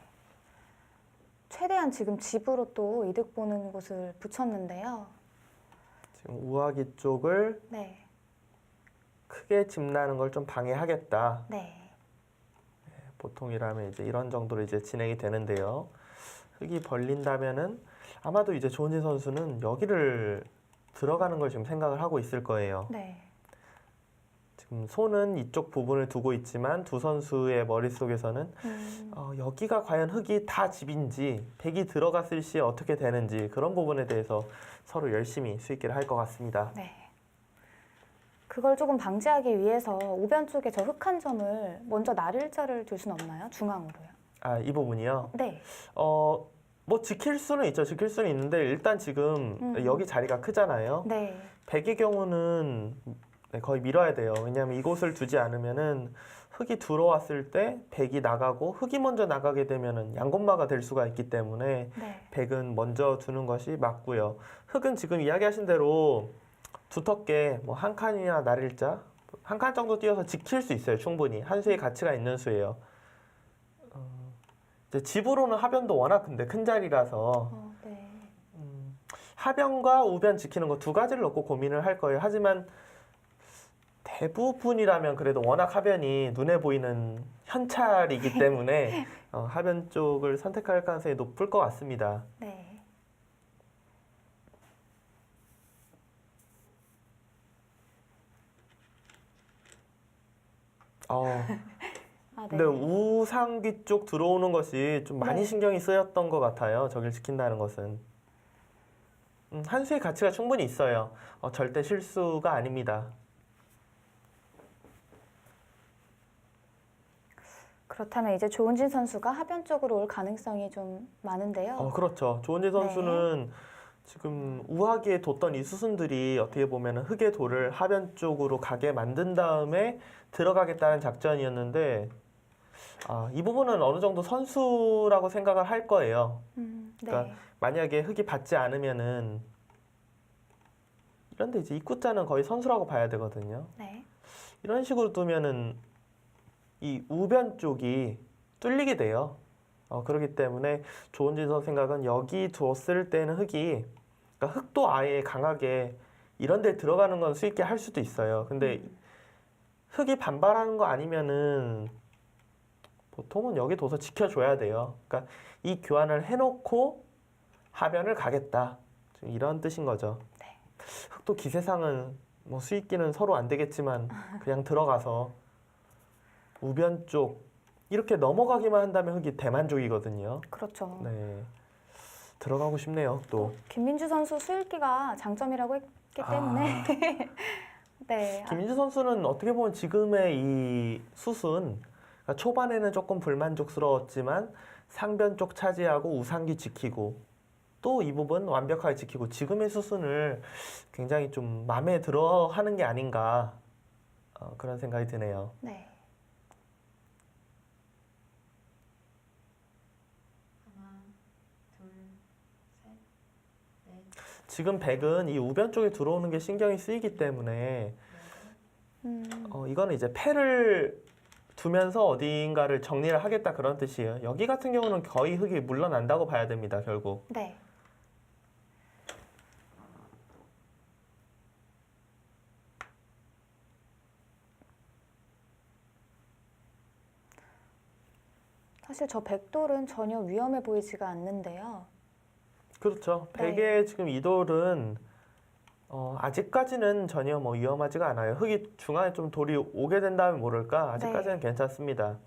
최대한 지금 집으로 또 이득 보는 곳을 붙였는데요. 지금 우하기 쪽을 네. 크게 집 나는 걸 좀 방해하겠다. 네. 보통이라면 이제 이런 정도로 이제 진행이 되는데요. 흙이 벌린다면은 아마도 이제 조은진 선수는 여기를 들어가는 걸 지금 생각을 하고 있을 거예요. 네. 지금 손은 이쪽 부분을 두고 있지만 두 선수의 머릿속에서는 여기가 과연 흙이 다 집인지 백이 들어갔을 시에 어떻게 되는지 그런 부분에 대해서 서로 열심히 수익기를 할 것 같습니다. 네. 그걸 조금 방지하기 위해서 우변 쪽에 저 흙한 점을 먼저 날일자를 둘 수는 없나요? 중앙으로요. 이 부분이요? 네. 뭐 지킬 수는 있죠. 지킬 수는 있는데 일단 지금 여기 자리가 크잖아요. 네. 백의 경우는 거의 밀어야 돼요. 왜냐하면 이곳을 두지 않으면은 흙이 들어왔을 때 백이 나가고 흙이 먼저 나가게 되면은 양곤마가 될 수가 있기 때문에 네. 백은 먼저 두는 것이 맞고요. 흙은 지금 이야기하신 대로 두텁게 뭐 한 칸이나 날일자 한 칸 정도 띄어서 지킬 수 있어요. 충분히 한 수의 가치가 있는 수예요. 이제 집으로는 하변도 워낙 큰 자리라서 네. 하변과 우변 지키는 거 두 가지를 놓고 고민을 할 거예요. 하지만 대부분이라면 그래도 워낙 하변이 눈에 보이는 현찰이기 때문에 하변 쪽을 선택할 가능성이 높을 것 같습니다. 네. 아, 네. 근데 우상귀 쪽 들어오는 것이 좀 많이 네. 신경이 쓰였던 것 같아요. 저길 지킨다는 것은. 한 수의 가치가 충분히 있어요. 절대 실수가 아닙니다. 그렇다면 이제 조은진 선수가 하변 쪽으로 올 가능성이 좀 많은데요. 그렇죠. 조은지 선수는 지금 우하기에 뒀던 이 수순들이 어떻게 보면 흙의 돌을 하변 쪽으로 가게 만든 다음에 들어가겠다는 작전이었는데 이 부분은 어느 정도 선수라고 생각을 할 거예요. 네. 그러니까 만약에 흙이 받지 않으면은 이런데 이제 입구자는 거의 선수라고 봐야 되거든요. 네. 이런 식으로 두면은 이 우변 쪽이 뚫리게 돼요. 그렇기 때문에 조은진 선수 생각은 여기 두었을 때는 흙이 그러니까 흙도 아예 강하게 이런 데 들어가는 건 수있게 할 수도 있어요. 근데 흙이 반발하는 거 아니면은 보통은 여기 둬서 지켜줘야 돼요. 그러니까 이 교환을 해놓고 하변을 가겠다. 이런 뜻인 거죠. 네. 흙도 기세상은 뭐 수익기는 서로 안 되겠지만 그냥 들어가서 우변 쪽 이렇게 넘어가기만 한다면 흙이 대만족이거든요. 그렇죠. 네, 들어가고 싶네요. 또 김민주 선수 수일기가 장점이라고 했기 때문에 네. 김민주 선수는 어떻게 보면 지금의 이 수순 그러니까 초반에는 조금 불만족스러웠지만 상변 쪽 차지하고 우상기 지키고 또 이 부분 완벽하게 지키고 지금의 수순을 굉장히 좀 마음에 들어 하는 게 아닌가 그런 생각이 드네요. 네. 지금 백은 이 우변 쪽에 들어오는 게 신경이 쓰이기 때문에 이거는 이제 패를 두면서 어딘가를 정리를 하겠다 그런 뜻이에요. 여기 같은 경우는 거의 흙이 물러난다고 봐야 됩니다. 결국. 네. 사실 저 백돌은 전혀 위험해 보이지가 않는데요. 그렇죠. 네. 백의 지금 이 돌은 아직까지는 전혀 뭐 위험하지가 않아요. 흙이 중간에 좀 돌이 오게 된다면 모를까 아직까지는 괜찮습니다.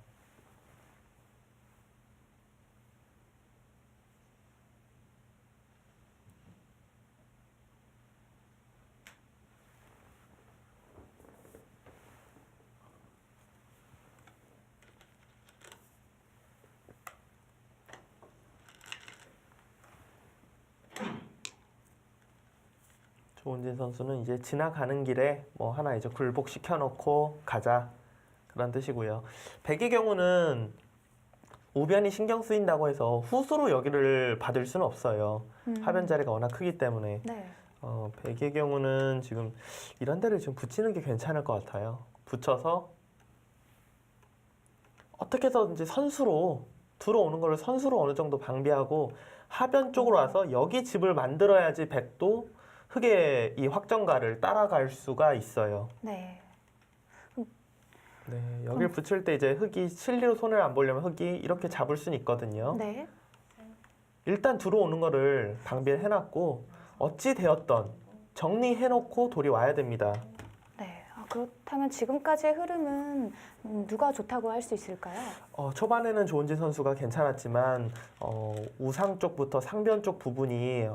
조은진 선수는 이제 지나가는 길에 뭐 하나 이제 굴복 시켜놓고 가자 그런 뜻이고요. 백의 경우는 우변이 신경 쓰인다고 해서 후수로 여기를 받을 수는 없어요. 하변 자리가 워낙 크기 때문에. 네. 백의 경우는 지금 이런 데를 좀 붙이는 게 괜찮을 것 같아요. 붙여서 어떻게 해서든지 선수로 들어오는 거를 선수로 어느 정도 방비하고 하변 쪽으로 와서 여기 집을 만들어야지 백도 흙의 이 확정가를 따라갈 수가 있어요. 네. 네, 여기를 붙일 때 이제 흙이 실리로 손을 안 보려면 흙이 이렇게 잡을 수는 있거든요. 네. 일단 들어오는 거를 방비를 해놨고 어찌 되었던 정리해놓고 돌이 와야 됩니다. 네. 그렇다면 지금까지의 흐름은 누가 좋다고 할 수 있을까요? 초반에는 조은진 선수가 괜찮았지만 우상 쪽부터 상변 쪽 부분이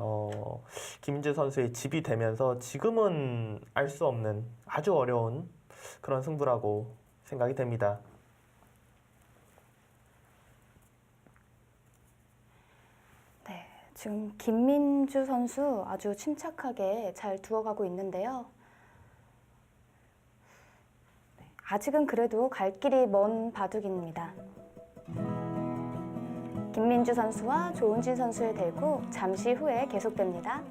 김민주 선수의 집이 되면서 지금은 알 수 없는 아주 어려운 그런 승부라고 생각이 됩니다. 네. 지금 김민주 선수 아주 침착하게 잘 두어가고 있는데요. 아직은 그래도 갈 길이 먼 바둑입니다. 김민주 선수와 조은진 선수의 대구 잠시 후에 계속됩니다.